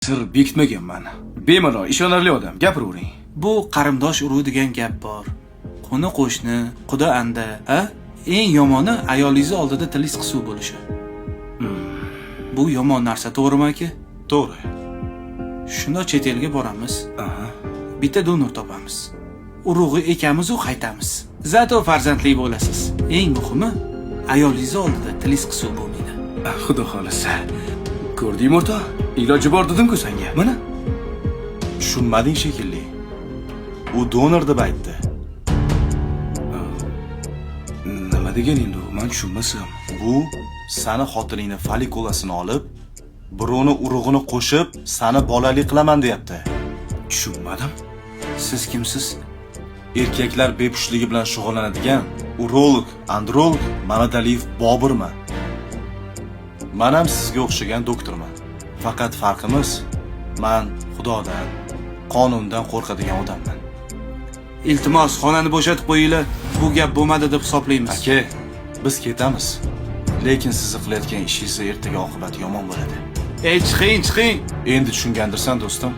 Sir bekitmaganman. Bemalol ishonarli odam, gapiravering. Bu qarindosh urug' degan gap bor. Qo'ni qo'shni, xudo anda, eng yomoni ayolingiz oldida tilingiz qisuv bo'lishi. Bu yomon narsa, to'g'rimi aka? To'g'ri. Shunda chet elga boramiz. Aha. Bitta donor topamiz. Urug'i ekamiz u qaytamiz. Zato farzandli bo'lasiz. Eng muhimi, ayolingiz oldida tilingiz qisuv bo'lmaydi. Xudo xolisa. Ko'rdingmi o'rta? Iloji bor dedim-ku senga. Mana. Tushunmading shekilli. U donor deb aytdi. Nima degan endi u? Men tushunmasam. Bu sani xotiningni folikulasini olib, birovni urug'ini qo'shib, sani bolali qilaman deyapti. Tushunmadim. Siz kimsiz? Erkaklar bepushligi bilan shug'ullanadigan urolog, androlog Mamadaliyev Bobirman. Men ham sizga o'xshagan doktorman. Faqat farqimiz, men Xudodan, qonundan qo'rqadigan odamman. Iltimos, xonani bo'shatib qo'yinglar. Bu gap bo'lmadi deb hisoblaymiz. Aka, biz ketamiz. Lekin siz qilayotgan ishingiz ertaga oqibati yomon bo'ladi. Chiqing. Endi tushungandirsan do'stim.